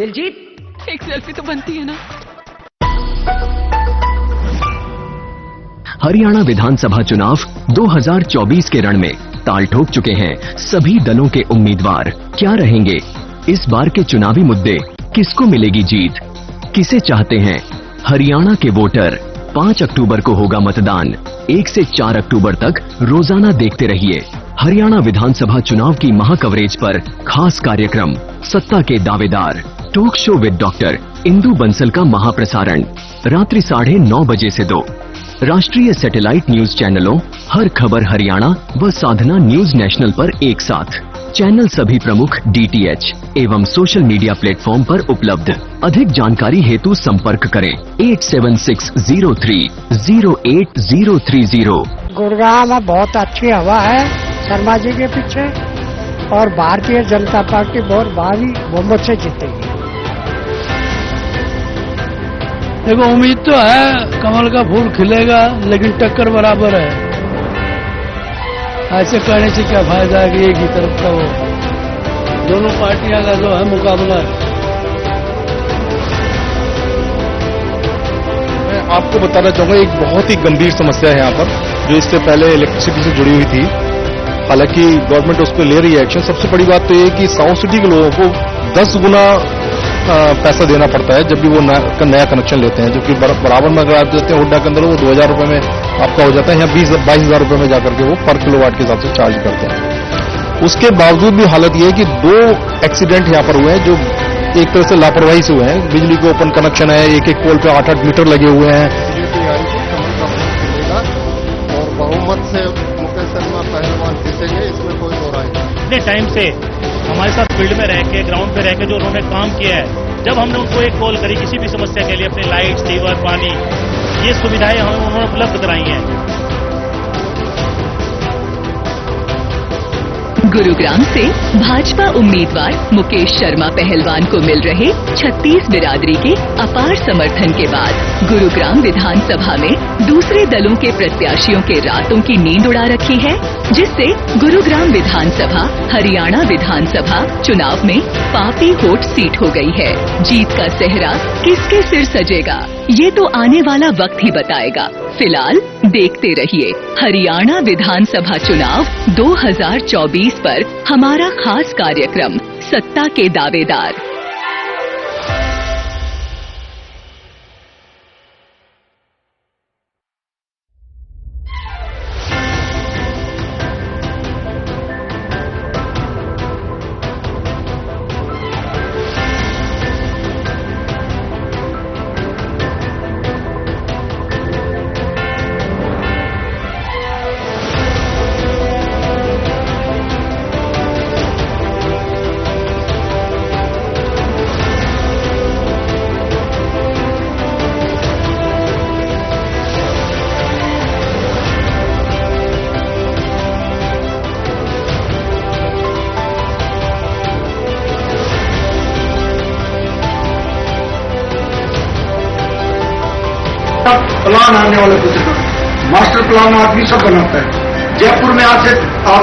दिलजीत, एक सेल्फी तो बनती है ना। हरियाणा विधानसभा चुनाव 2024 के रण में ताल ठोक चुके हैं सभी दलों के उम्मीदवार। क्या रहेंगे इस बार के चुनावी मुद्दे? किसको मिलेगी जीत? किसे चाहते हैं हरियाणा के वोटर? 5 अक्टूबर को होगा मतदान। 1 से 4 अक्टूबर तक रोजाना देखते रहिए हरियाणा विधानसभा चुनाव की महाकवरेज पर खास कार्यक्रम सत्ता के दावेदार, talk show with doctor Indu Bansal का महाप्रसारण रात्रि 9:30 बजे से 2। राष्ट्रीय सैटेलाइट न्यूज चैनलों हर खबर हरियाणा व साधना न्यूज नेशनल पर एक साथ। चैनल सभी प्रमुख DTH एवं सोशल मीडिया प्लेटफॉर्म पर उपलब्ध। अधिक जानकारी हेतु संपर्क करें 8760308030। गुड़गांव में बहुत अच्छी हवा है शर्मा जी के पीछे, और भारतीय जनता पार्टी बहुत भारी बहुमत से जीतेगी। देखो, उम्मीद तो है कमल का फूल खिलेगा, लेकिन टक्कर बराबर है। ऐसे कहने से क्या फायदा है कि एक ही तरफ का वो, दोनों पार्टियां का जो है मुकाबला है। मैं आपको बताना चाहूंगा, एक बहुत ही गंभीर समस्या है यहाँ पर, जो इससे पहले इलेक्ट्रिसिटी से जुड़ी हुई थी। हालांकि गवर्नमेंट उस पर ले रही है एक्शन। सबसे बड़ी बात तो ये कि साउथ सिटी के लोगों को 10 गुना पैसा देना पड़ता है जब भी वो नया कनेक्शन लेते हैं, जो कि बराबर में अगर आप देते हैं हुड्डा के अंदर वो 2000 रुपए में आपका हो जाता है। यहाँ 22,000 रुपए में जाकर के वो पर किलोवाट के हिसाब से चार्ज करते हैं। उसके बावजूद भी हालत ये है कि 2 एक्सीडेंट यहाँ पर हुए हैं जो एक तरह से लापरवाही से हुए हैं। बिजली के ओपन कनेक्शन है, एक पोल पे 8-8 मीटर लगे हुए हैं। और बहुमत से मुकेश शर्मा पहलवान जीतेंगे, इसमें कोई दो राय नहीं। इतने टाइम से हमारे साथ फील्ड में रह के, ग्राउंड पे रह के जो उन्होंने काम किया है, जब हमने उनको एक कॉल करी किसी भी समस्या के लिए, अपने लाइट, सीवर, पानी, ये सुविधाएं हमें उन्होंने उपलब्ध कराई हैं। गुरुग्राम से भाजपा उम्मीदवार मुकेश शर्मा पहलवान को मिल रहे 36 बिरादरी के अपार समर्थन के बाद गुरुग्राम विधानसभा में दूसरे दलों के प्रत्याशियों के रातों की नींद उड़ा रखी है, जिससे गुरुग्राम विधानसभा हरियाणा विधानसभा चुनाव में पापी होट सीट हो गई है। जीत का सेहरा किसके सिर सजेगा, ये तो आने वाला वक्त ही बताएगा। फिलहाल देखते रहिए हरियाणा विधानसभा चुनाव 2024 पर हमारा खास कार्यक्रम सत्ता के दावेदार। प्लान आने वाले कुछ मास्टर प्लान आदमी सब बनाता है। जयपुर में आज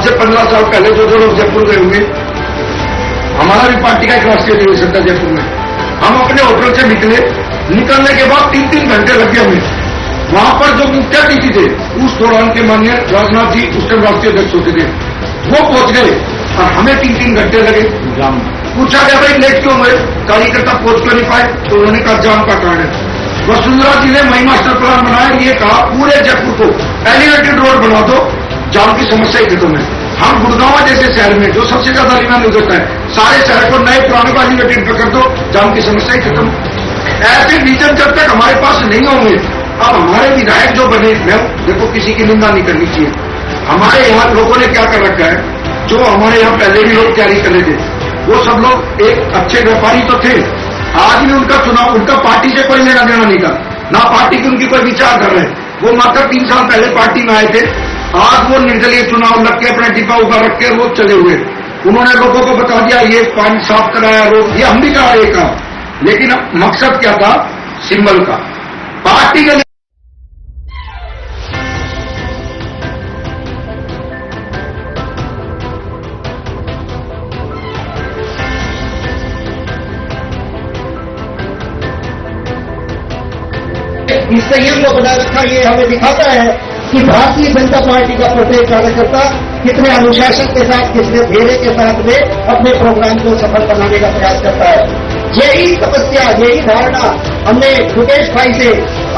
से 15 साल पहले जो लोग जयपुर गए होंगे, हमारा भी पार्टी का एक राष्ट्रीय अधिवेशन था जयपुर में। हम अपने होटल से निकलने के बाद 3-3 घंटे लगे हमें। वहां पर जो मुख्य अतिथि थे उस दौरान के माननीय राजनाथ जी उस टाइम राष्ट्रीय अध्यक्ष होते थे, वो पहुंच गए और हमें 3-3 घंटे लगे। पूछा गया भाई लेट क्यों हुए, कार्यकर्ता पहुंच क्यों नहीं पाए, तो उन्होंने कहा जाम का कारण है। वसुंधरा जी ने मई मास्टर प्लान बनाया, ये कहा पूरे जयपुर को एलिवेटेड रोड बना दो, जाम की समस्या ही खत्म है। हम गुड़गांव जैसे शहर में जो सबसे ज्यादा रिमांड होता है, सारे शहर को नए पुराने को एलिवेटेड पे कर दो, जाम की समस्या ही खत्म। ऐसे रीजन जब तक हमारे पास नहीं होंगे, अब हमारे विधायक जो बने, मैं देखो किसी की निंदा नहीं करनी चाहिए। हमारे यहाँ लोगों ने क्या कर रखा है, जो हमारे यहाँ पहले भी लोग तैयारी कर रहे थे, वो सब लोग एक अच्छे व्यापारी तो थे, आज भी उनका चुनाव, उनका पार्टी से कोई लेना देना नहीं था, ना पार्टी की उनकी कोई विचार कर रहे हैं। वो मात्र 3 साल पहले पार्टी में आए थे, आज वो निर्दलीय चुनाव लग के अपना डिब्बा उबा रख के वो चले हुए। उन्होंने लोगों को बता दिया ये पानी साफ कराया, रोड ये हम भी कराए काम, लेकिन मकसद क्या था, सिंबल का, पार्टी के लिए। इस संयम को बनाए रखा, ये हमें दिखाता है कि भारतीय जनता पार्टी का प्रत्येक कार्यकर्ता कितने अनुशासन के साथ, कितने धैर्य के साथ में अपने प्रोग्राम को सफल बनाने का प्रयास करता है। यही तपस्या, यही धारणा हमने मुकेश भाई से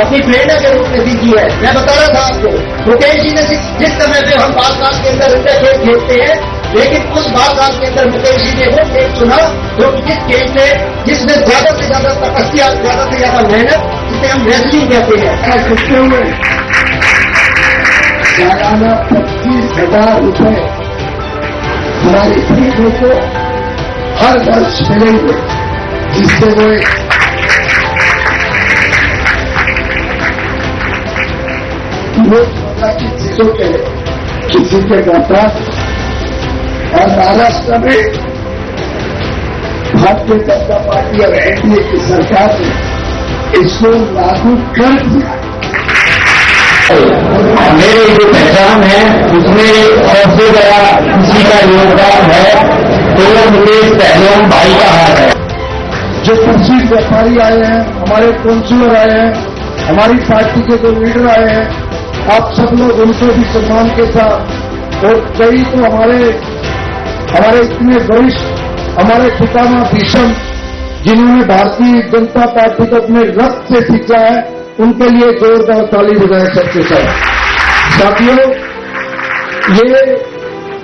अपनी प्रेरणा के रूप में सीखी है। मैं बता रहा था आपको, मुकेश जी ने जिस समय पे हम बाल के अंदर उनका खेल खेलते हैं, लेकिन उस बाल के अंदर मुकेश जी ने वो खेल चुना जो जिस खेल से, जिसमें ज्यादा से ज्यादा तपस्या, ज्यादा से ज्यादा मेहनत, जिसे हम रेसलिंग कहते हैं। करते हुए सालाना 25,000 रुपए हमारी टीम को हर वर्ष मिलेंगे, जिससे वो लोकसभा की सीटों के किसी के दाता और महाराष्ट्र में भारतीय जनता पार्टी और एनडीए की सरकार ने इसको लागू कर दिया। मेरी जो पहचान है उसमें सबसे बड़ा किसी का योगदान है तो मुकेश पहलवान भाई का हाथ है। जो प्रसिद्ध व्यापारी आए हैं, हमारे काउंसिलर आए हैं, हमारी पार्टी के जो लीडर आए हैं, आप सब लोग उनको भी सम्मान के साथ, और कई तो हमारे इतने वरिष्ठ, हमारे पितामह भीष्म जिन्होंने भारतीय जनता पार्टी को अपने रक्त से सींचा है, उनके लिए जोरदार ताली बजाएं सबके साथ। साथियों, ये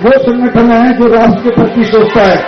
वो संगठन है जो राष्ट्र के प्रति सोचता है।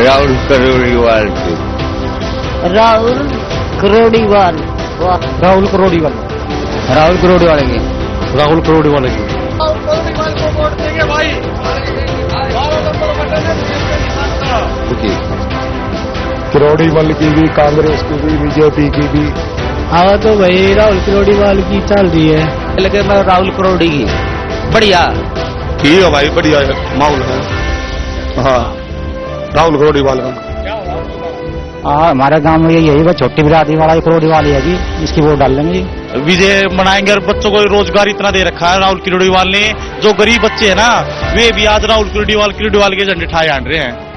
राहुल करोड़ीवाल की। राहुल करोड़ीवाल। राहुल करोड़ीवाल। राहुल करोड़ीवाल की। राहुल करोड़ीवाल की। राहुल करोड़ीवाल को वोट देंगे भाई। 12 नंबर बटन है। करोड़ीवाल की भी, कांग्रेस की भी, बीजेपी की भी। हाँ तो भाई राहुल करोड़ीवाल की चल रही है। लेकिन मैं राहुल करोड़ी की बढ़िया ठीक है भाई, बढ़िया है माहौल है। हाँ, राहुल करोड़ीवाल का। हाँ, हमारे गांव में यही है, छोटी बिरादरी वाला करोड़ीवाल है जी, इसकी वोट डाल लेंगे जी। विजय मनाएंगे और बच्चों को रोजगार इतना दे रखा है राहुल करोड़ीवाल ने। जो गरीब बच्चे हैं ना, वे भी आज राहुल करोड़ीवाल के झंडे ठाए आन रहे हैं।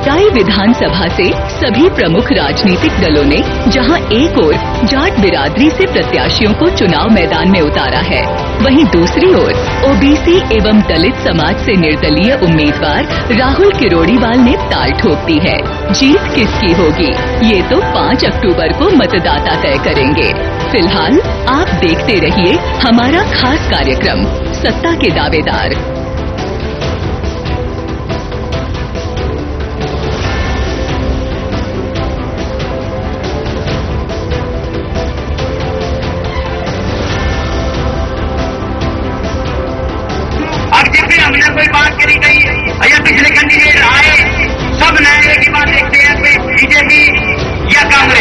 राय विधानसभा से सभी प्रमुख राजनीतिक दलों ने जहां एक ओर जाट बिरादरी से प्रत्याशियों को चुनाव मैदान में उतारा है, वहीं दूसरी ओर ओबीसी एवं दलित समाज से निर्दलीय उम्मीदवार राहुल करोड़ीवाल ने ताल ठोक दी है। जीत किसकी होगी, ये तो 5 अक्टूबर को मतदाता तय करेंगे। फिलहाल आप देखते रहिए हमारा खास कार्यक्रम सत्ता के दावेदार। हमने कोई बात करी गई या पिछले कैंडिडेट आए, सब नए की बात देखते हैं, बीजेपी या कांग्रेस।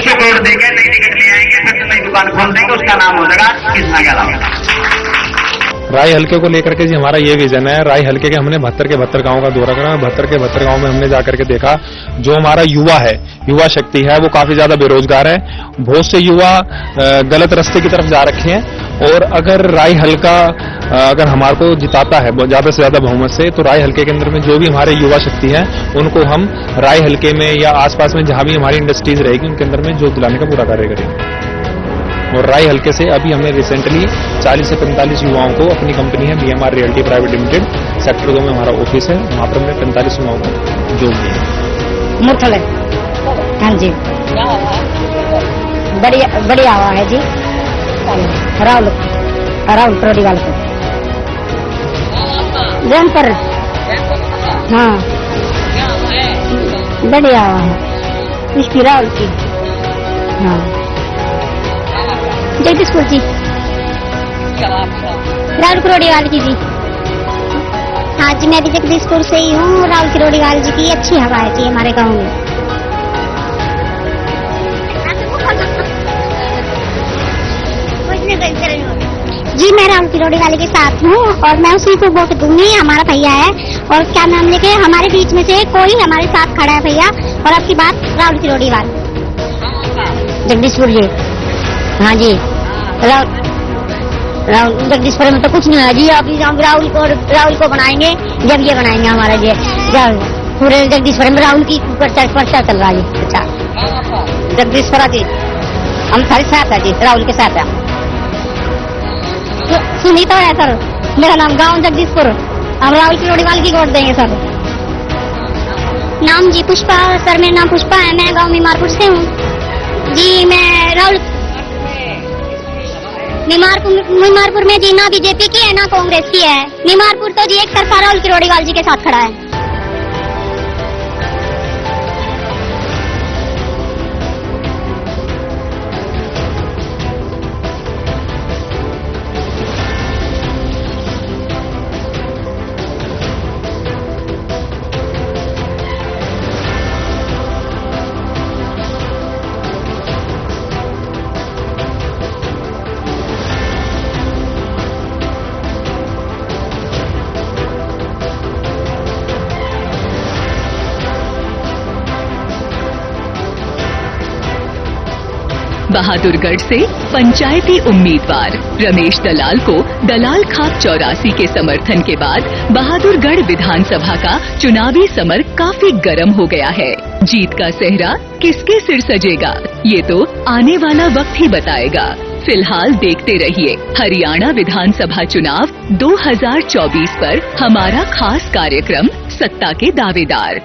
200 करोड़ देके नई टिकट ले आएंगे, फिर नई दुकान खोल देंगे, उसका नाम हो जाएगा कृष्णा के अलावा। राय हल्के को लेकर के जी हमारा ये विजन है। राय हल्के के हमने 72 के 72 गांव का दौरा करा। 72 के 72 गांव में हमने जाकर के देखा जो हमारा युवा है, युवा शक्ति है, वो काफी ज्यादा बेरोजगार है। बहुत से युवा गलत रास्ते की तरफ जा रखे हैं। और अगर राय हल्का अगर हमारे को जिताता है ज्यादा से ज्यादा बहुमत से, तो राय हल्के के अंदर में जो भी हमारे युवा शक्ति है उनको हम राय हल्के में या आसपास में जहां भी हमारी इंडस्ट्रीज रहेगी उनके अंदर में जोत दिलाने का पूरा कार्य करेंगे। और राय हल्के से अभी हमने रिसेंटली 40 से 45 युवाओं को, अपनी कंपनी है BMR realty private limited, sector 2 में हमारा ऑफिस है, वहां पर हमने 45 युवाओं को जोड़ दिया। मुरथल, हाँ जी, बढ़िया हवा है जी। राहुल प्रोडीवाल को जयपुर, हाँ बढ़िया हवा है इसकी, राहुल की। हाँ जगदीशपुर जी, राहुल करोड़ीवाल की जी। हाँ जी, मैं भी जगदीशपुर से ही हूँ। राहुल करोड़ीवाल जी की अच्छी हवा है जी हमारे गांव में। जी मैं राहुल करोड़ीवाल के साथ हूँ और मैं उसी को वोट दूंगी। हमारा भैया है और क्या नाम लेके हमारे बीच में से कोई हमारे साथ खड़ा है भैया। और आपकी बात राहुल करोड़ीवाल, जगदीशपुर जी। हाँ जी, राहुल जगदीशपुर में तो कुछ नहीं है जी। अभी हम राहुल को बनाएंगे जब ये बनाएंगे हमारा जी। जब पूरे जगदीशपुर में राहुल की पर्चा चल रहा है जी। अच्छा जगदीशपुर जी, हम सारे साथ है जी, राहुल के साथ है। सुनी तो है सर, मेरा नाम गांव जगदीशपुर, हम राहुल करोड़ीवाल की वोट देंगे सर। नाम जी पुष्पा सर, मेरा नाम पुष्पा है, मैं गांव मीमारपुर से हूँ जी। मैं राहुल मीमारपुर में जी ना बीजेपी की है ना कांग्रेस की है। मीमारपुर तो जी एक तरफा राहुल करोड़ीवाल जी के साथ खड़ा है। बहादुरगढ़ से पंचायती उम्मीदवार रमेश दलाल को दलाल खाप 84 के समर्थन के बाद बहादुरगढ़ विधानसभा का चुनावी समर काफी गर्म हो गया है। जीत का सेहरा किसके सिर सजेगा, ये तो आने वाला वक्त ही बताएगा। फिलहाल देखते रहिए हरियाणा विधानसभा चुनाव 2024 पर हमारा खास कार्यक्रम सत्ता के दावेदार।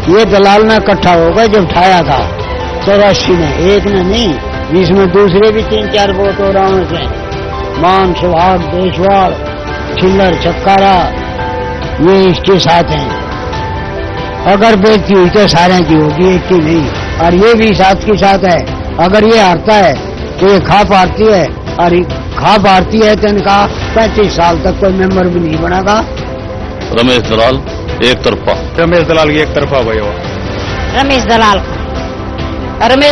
ये दलाल ने इकट्ठा होगा जब उठाया था 84 में, एक ने नहीं, इसमें दूसरे भी 3-4 वोट हो रहे हैं। मान सुहाग, देशवाल, छिल्लर, चक्कारा, ये इसके साथ हैं। अगर बेचती हुई तो सारे की होगी, एक की नहीं। और ये भी साथ के साथ है। अगर ये हारता है तो ये खा पाती है, और खा पाती है तो इनका 35 साल तक कोई मेंबर भी नहीं बनेगा। रमेश दलाल एक तरफा, रमेश दलाल की एक तरफा भाई। रमेश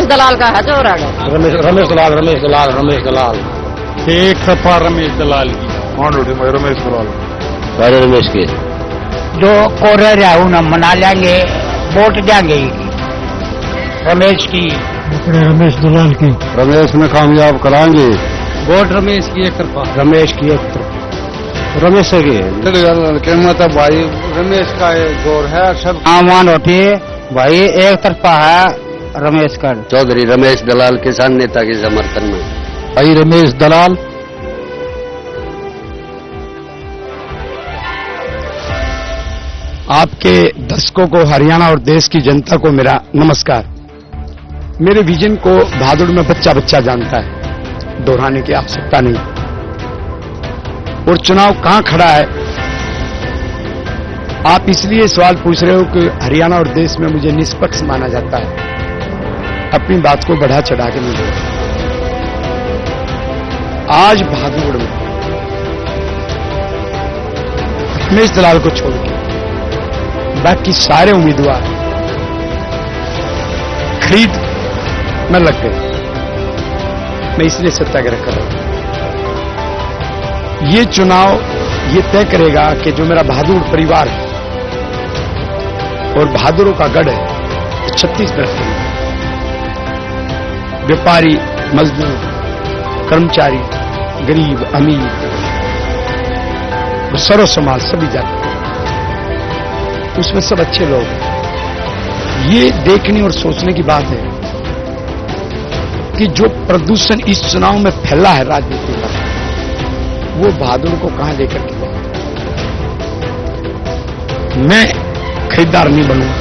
दलाल का है जो रमेश दलाल एक तरफा, रमेश दलाल की रमेश दलाल, सारे रमेश के जो कोरर है उन्हें मना लेंगे, वोट देंगे रमेश की, रमेश दलाल की। रमेश में कामयाब कराएंगे, वोट रमेश की एक तरफा, रमेश की एक तरफा, रमेश की कहमत है भाई। रमेश का जोर है सब। आमान होती भाई, एक तरफा है रमेश कर चौधरी रमेश दलाल किसान नेता के समर्थन में। भाई रमेश दलाल। आपके दर्शकों को, हरियाणा और देश की जनता को मेरा नमस्कार। मेरे विजन को भादुड़ में बच्चा बच्चा जानता है, दोहराने की आवश्यकता नहीं। और चुनाव कहां खड़ा है, आप इसलिए सवाल पूछ रहे हो कि हरियाणा और देश में मुझे निष्पक्ष माना जाता है। अपनी बात को बढ़ा चढ़ा के नहीं बोलता। आज भादुड़ में रमेश दलाल को छोड़ के बाकी सारे उम्मीदवार खरीद में लग गए। मैं इसलिए सत्याग्रह कर रहा हूं। ये चुनाव ये तय करेगा कि जो मेरा भादुड़ परिवार है और भादुड़ों का गढ़ है, 36 वर्ष व्यापारी, मजदूर, कर्मचारी, गरीब, अमीर, सर्व समाज, सभी जाति, उसमें सब अच्छे लोग हैं। ये देखने और सोचने की बात है कि जो प्रदूषण इस चुनाव में फैला है राजनीति का, वो भादुड़ को कहां लेकर के जाए। मैं खरीदार नहीं बनूं।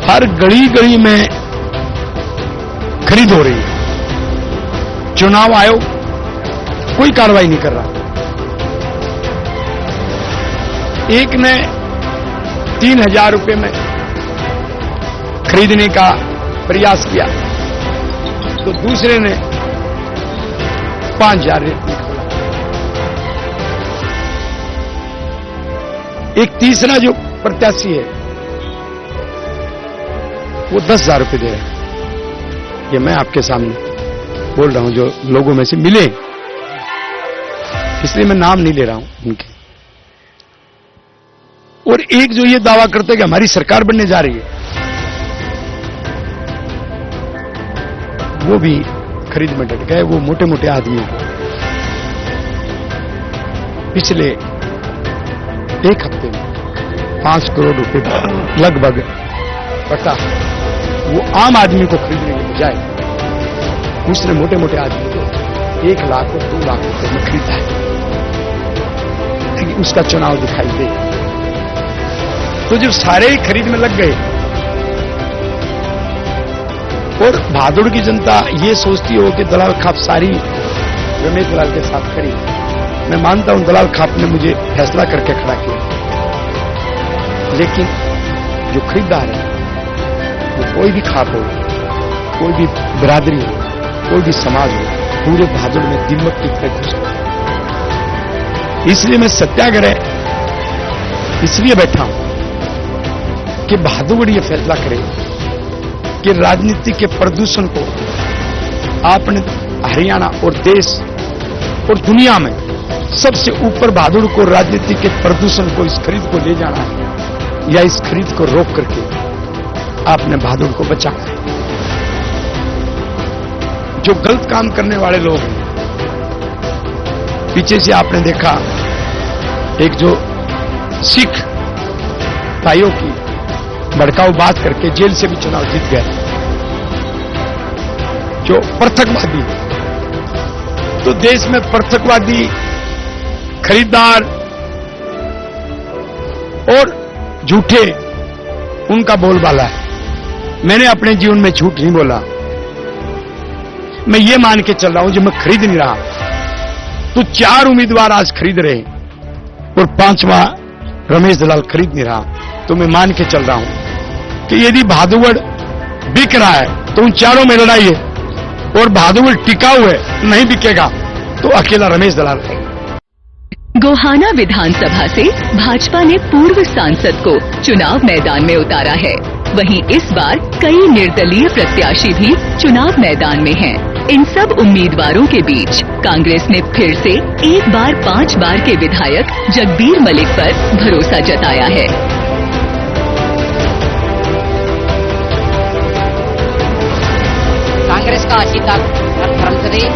हर गली गली में खरीद हो रही है। चुनाव आयोग कोई कार्रवाई नहीं कर रहा। एक ने 3,000 रुपए में खरीदने का प्रयास किया तो दूसरे ने 5,000 रेट निकाला। एक तीसरा जो प्रत्याशी है वो 10,000 रुपए दे रहा है। ये मैं आपके सामने बोल रहा हूं, जो लोगों में से मिले, इसलिए मैं नाम नहीं ले रहा हूं उनके। और एक जो ये दावा करते हैं कि हमारी सरकार बनने जा रही है, वो भी खरीद में डट गए। वो मोटे मोटे आदमी पिछले एक हफ्ते में 5 करोड़ रुपए लगभग पटा, वो आम आदमी को खरीदने के बजाय उसने मोटे मोटे आदमी को 1 लाख और 2 लाख रुपए में खरीदा है कि उसका चुनाव दिखाई दे। तो जब सारे ही खरीद में लग गए और भादुड़ की जनता ये सोचती हो कि दलाल खाप सारी रमेश दलाल के साथ खड़ी, मैं मानता हूं दलाल खाप ने मुझे फैसला करके खड़ा किया, लेकिन जो खरीदार है वो कोई भी खाप हो, कोई भी बिरादरी हो, कोई भी समाज हो, पूरे भादुड़ में दिमक की तरह घुस गया। इसलिए मैं सत्याग्रह इसलिए बैठा हूं कि भादुड़ ये फैसला करे कि राजनीति के प्रदूषण को आपने हरियाणा और देश और दुनिया में सबसे ऊपर भादुड़ को, राजनीति के प्रदूषण को, इस खरीद को ले जाना है या इस खरीद को रोक करके आपने भादुड़ को बचाना है। जो गलत काम करने वाले लोग हैं, पीछे से आपने देखा एक जो सिख भाइयों की भड़काऊ बात करके जेल से भी चुनाव जीत गए, जो पृथकवादी, तो देश में पृथकवादी खरीदार और झूठे उनका बोलबाला है। मैंने अपने जीवन में झूठ नहीं बोला। मैं ये मान के चल रहा हूं, जब मैं खरीद नहीं रहा तो 4 उम्मीदवार आज खरीद रहे और 5वां रमेश दलाल खरीद नहीं रहा, तो मैं मान के चल रहा हूं कि यदि भादुड़ बिक रहा है तो उन चारों में लड़ाई है, और भादुड़ टिकाऊ है, नहीं बिकेगा तो अकेला रमेश दलाल है। गोहाना विधानसभा से भाजपा ने पूर्व सांसद को चुनाव मैदान में उतारा है। वहीं इस बार कई निर्दलीय प्रत्याशी भी चुनाव मैदान में हैं। इन सब उम्मीदवारों के बीच कांग्रेस ने फिर से एक बार 5 बार के विधायक जगबीर मलिक पर भरोसा जताया है। कांग्रेस का सीता संसदीय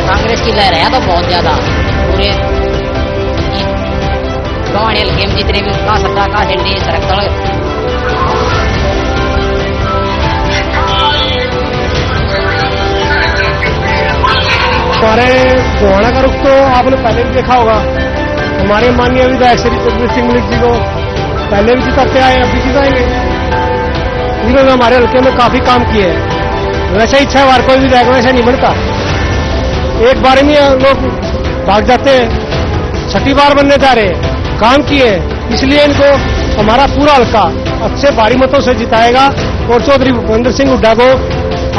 कांग्रेस की लहर है तो बहुत ज्यादा पूरे गाँव हल्के में जितने भी विकास अड्डा का झंडे सड़क तल हमारे गोहाना का रुख तो आपने पहले भी देखा होगा। हमारे माननीय विधायक श्री चंद्र सिंह मलिक जी को पहले भी जिताते आए, अब भी जिताएंगे। इन्होंने हमारे हल्के में काफी काम किए हैं। वैसे इच्छा बार कोई विधायक वैसा नहीं बनता, एक बार में लोग भाग जाते हैं। छठी बार बनने जा रहे हैं, काम किए, इसलिए इनको हमारा पूरा हल्का अच्छे भारी मतों से जिताएगा और चौधरी भूपेंद्र सिंह हुड्डा को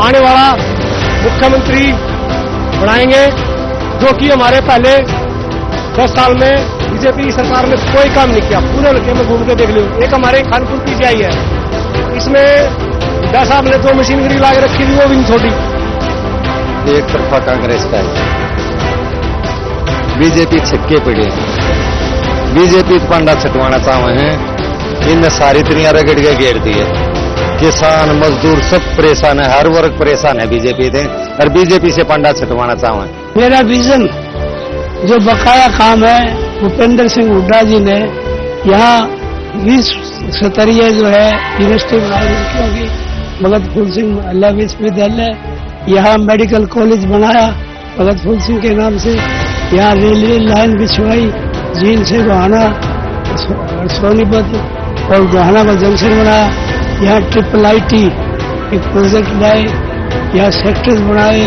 आने वाला मुख्यमंत्री बनाएंगे, जो कि हमारे पहले 10 साल में बीजेपी सरकार ने कोई काम नहीं किया। पूरे हल्के में घूम के देख लो। एक हमारे खानपुर की जीआई है, इसमें हुड्डा साहब ने जो मशीनरी ला के रखी थी वो भी नहीं छोड़ी। एक तरफा कांग्रेस का है, बीजेपी छक्के पड़े हैं। बीजेपी पंडा छटवाना चाहे हैं, इन सारी दुनिया रगड़ के घेर दी है। किसान मजदूर सब परेशान है, हर वर्ग परेशान है बीजेपी से, और बीजेपी से पंडा छटवाना चाहे। मेरा विजन जो बकाया काम है भूपेंद्र सिंह हुड्डा जी ने यहाँ विश्व स्तरीय जो है यूनिवर्सिटी बनाई लड़कियों की, भगत फूल सिंह महिला विश्वविद्यालय, यहाँ मेडिकल कॉलेज बनाया भगत फूल सिंह के नाम से, यहाँ रेलवे लाइन बिछवाई जींद से गोहाना सोनीपत और गोहाना का जंक्शन बनाया। यहाँ IIIT एक प्रोजेक्ट लाए, यहाँ सेक्टर्स बनाए,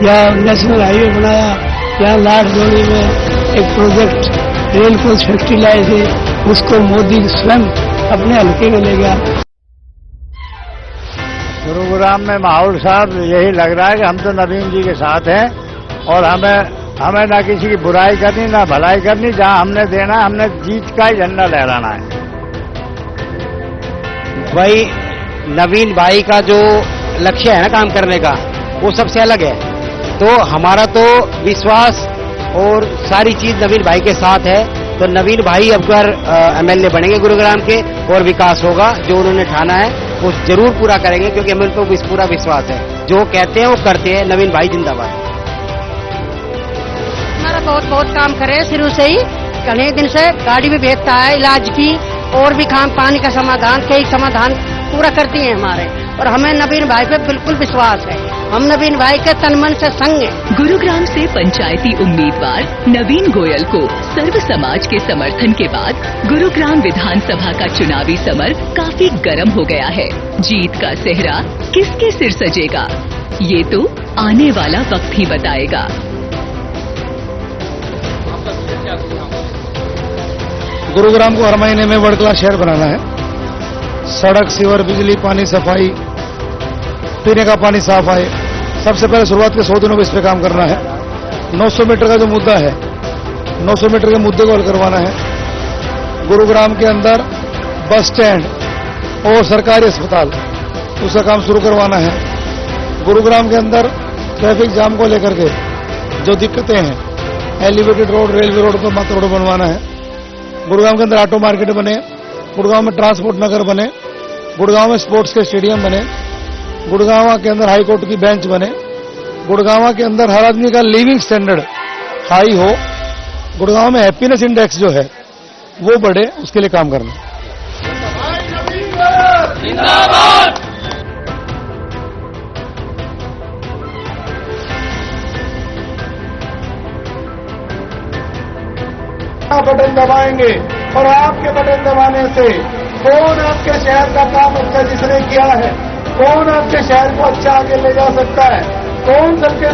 यहाँ नेशनल हाईवे बनाया, यहाँ लाख जोड़ी में एक प्रोजेक्ट रेल कोच फैक्ट्री लाए थे, उसको मोदी स्वयं अपने हल्के में ले गया। गुरुग्राम में माहौल साहब यही लग रहा है कि हम तो नवीन जी के साथ हैं और हमें ना किसी की बुराई करनी ना भलाई करनी। जहां हमने देना है, हमने जीत का ही झंडा लहराना है। भाई नवीन भाई का जो लक्ष्य है ना काम करने का, वो सबसे अलग है। तो हमारा तो विश्वास और सारी चीज नवीन भाई के साथ है। तो नवीन भाई अब अगर MLA बनेंगे गुरुग्राम के और विकास होगा, जो उन्होंने ठाना है वो जरूर पूरा करेंगे, क्योंकि हमें उन पर पूरा विश्वास है। जो कहते हैं वो करते हैं। नवीन भाई जिंदाबाद। हमारा बहुत बहुत काम करे शुरू से ही, कई दिन से गाड़ी भी भेजता है इलाज की, और भी काम पानी का समाधान, कई समाधान पूरा करती हैं हमारे। और हमें नवीन भाई पे बिल्कुल विश्वास है, हम नवीन भाई के तन मन से संग हैं। गुरुग्राम से पंचायती उम्मीदवार नवीन गोयल को सर्व समाज के समर्थन के बाद गुरुग्राम विधानसभा का चुनावी समर काफी गर्म हो गया है। जीत का सेहरा किसके सिर सजेगा, ये तो आने वाला वक्त ही बताएगा। गुरुग्राम को हर महीने में वर्ल्ड क्लास शहर बनाना है। सड़क, सीवर, बिजली, पानी, सफाई, पीने का पानी साफ आए। सबसे पहले शुरुआत के 100 दिनों में इस पे काम करना है। 900 मीटर का जो मुद्दा है, 900 मीटर के मुद्दे को हल करवाना है। गुरुग्राम के अंदर बस स्टैंड और सरकारी अस्पताल, उसका काम शुरू करवाना है। गुरुग्राम के अंदर ट्रैफिक जाम को लेकर के जो दिक्कतें हैं, एलिवेटेड रोड, रेलवे रोड पर मत रोड बनवाना है। गुड़गांव के अंदर ऑटो मार्केट बने, गुड़गांव में ट्रांसपोर्ट नगर बने, गुड़गांव में स्पोर्ट्स के स्टेडियम बने, गुड़गांव के अंदर हाई कोर्ट की बेंच बने, गुड़गांव के अंदर हर आदमी का लिविंग स्टैंडर्ड हाई हो, गुड़गांव में हैप्पीनेस इंडेक्स जो है वो बढ़े, उसके लिए काम करना। बटन दबाएंगे और आपके बटन दबाने से कौन आपके शहर का काम अच्छा जिसने किया है, कौन आपके शहर को अच्छा आगे ले जा सकता है, कौन सबके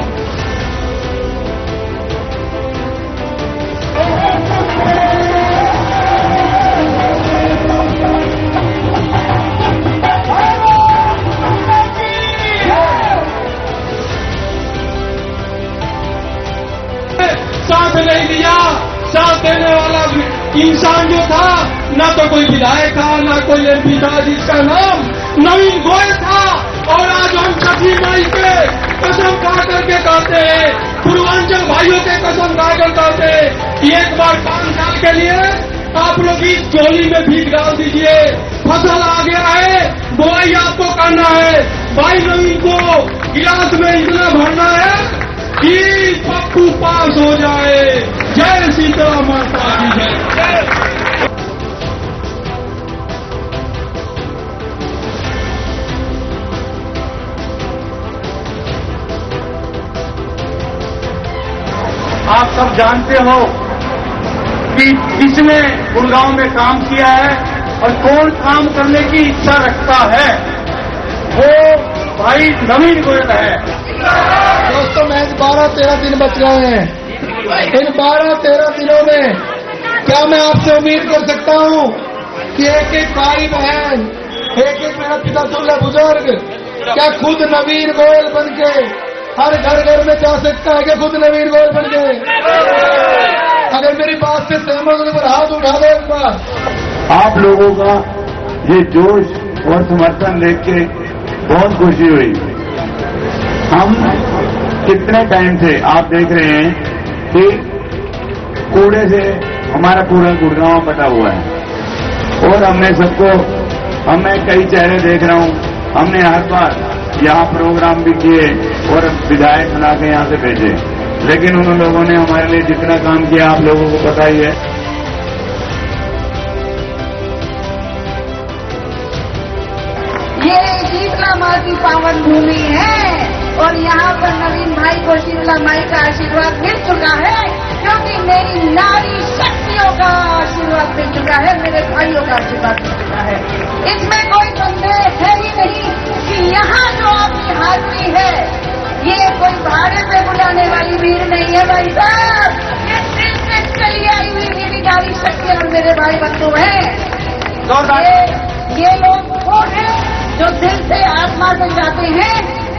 साथ नहीं दिया। साथ देने वाला इंसान जो था, ना तो कोई विधायक था, ना कोई MP था, जिसका नाम नवीन गोयल था। और आज हम छठी माई के कसम खा करके कहते हैं, पूर्वांचल भाइयों के कसम खा कर कहते हैं, एक बार 5 साल के लिए आप लोग इस झोली में भीख डाल दीजिए। फसल आ गया है, बुआई आपको करना है। भाई नवीन को गिलास में इतना भरना है कि पप्पू पास हो जाए। जय सीता माता की जय। सब जानते हो कि किसने गुड़गांव में काम किया है और कौन काम करने की इच्छा रखता है, वो भाई नवीन गोयल है। दोस्तों, महज 12-13 दिन बच गए हैं। इन 12-13 दिनों में क्या मैं आपसे उम्मीद कर सकता हूं कि एक एक भाई बहन, एक एक मेरा पिता तुल्य बुजुर्ग क्या खुद नवीन गोयल बन के हर घर घर में जा सकता है? क्या खुद नवीन गोयल बन के? अगर मेरी बात से सहमत हो तो हाथ उठा दो एक बार। आप लोगों का ये जोश और समर्थन देख के बहुत खुशी हुई। हम कितने टाइम से आप देख रहे हैं कि कूड़े से हमारा पूरा गुड़गांव बटा हुआ है और हमें कई चेहरे देख रहा हूं, हमने हर बार यहाँ प्रोग्राम भी किए और विधायक बना के यहाँ से भेजे, लेकिन उन लोगों ने हमारे लिए जितना काम किया आप लोगों को पता ही है। ये शीतला माँ की पावन भूमि है और यहाँ पर नवीन भाई को शीतला माई का आशीर्वाद मिल चुका है, क्योंकि मेरी नारी शक्तियों का आशीर्वाद मिल चुका है, मेरे भाइयों का आशीर्वाद मिल चुका है। इसमें कोई संदेह है ही नहीं कि यहाँ जो आपकी हाजिरी है ये कोई भाड़े पे बुलाने वाली भीड़ नहीं है भाई साहब, ये दिल से चली आई हुई मेरी नारी शक्ति और मेरे भाई बंधु हैं। ये लोग वो हैं जो दिल से आत्मा से चाहते हैं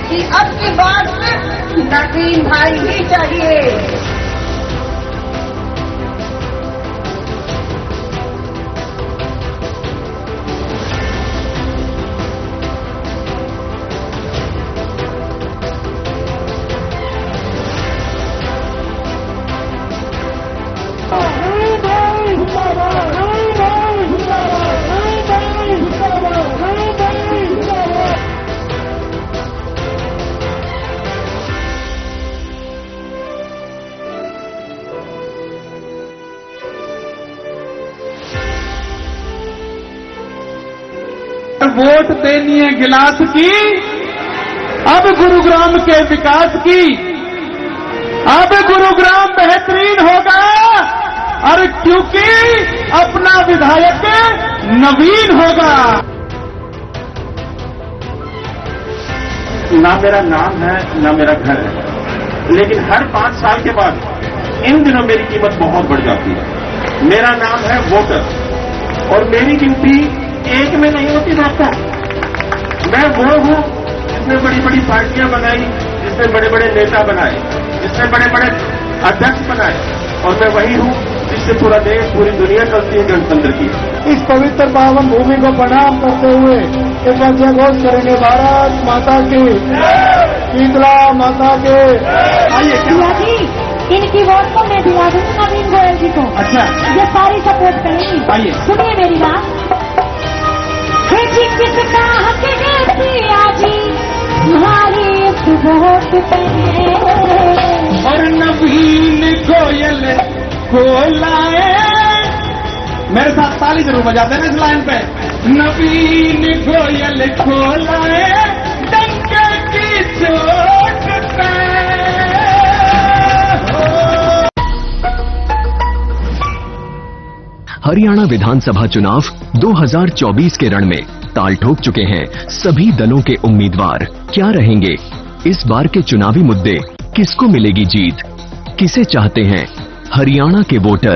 कि अब की बात सिर्फ नवीन भाई ही चाहिए। वोट देनी है गिलास की, अब गुरुग्राम के विकास की, अब गुरुग्राम बेहतरीन होगा और क्योंकि अपना विधायक नवीन होगा। ना मेरा नाम है ना मेरा घर है, लेकिन हर 5 साल के बाद इन दिनों मेरी कीमत बहुत बढ़ जाती है। मेरा नाम है वोटर और मेरी गिनती एक में नहीं होती दोस्तों। मैं वो हूं जिसने बड़ी बड़ी पार्टियां बनाई, जिसने बड़े बड़े नेता बनाए, जिसने बड़े बड़े अध्यक्ष बनाए, और मैं वही हूं जिससे पूरा देश पूरी दुनिया चलती है गणतंत्र की। इस पवित्र पावन भूमि को प्रणाम करते हुए एक बार जय घोष करेंगे भारत माता की, शीतला माता के। आइए इनकी वोट को मैं दिला दूंगी नवीन गोयल जी को। अच्छा, ये सारी सपोर्ट करेंगी। आइए सुनिए मेरी बात। जी किसका हक देती आजी तुम्हारी वोट पे और नवीन गोयल को लाए। मेरे साथ ताली जरूर बजाते हैं इस लाइन पे। नवीन गोयल को लाए डंके की चोट पे। हरियाणा विधानसभा चुनाव 2024 के रण में ताल ठोक चुके हैं सभी दलों के उम्मीदवार। क्या रहेंगे इस बार के चुनावी मुद्दे? किसको मिलेगी जीत? किसे चाहते हैं हरियाणा के वोटर?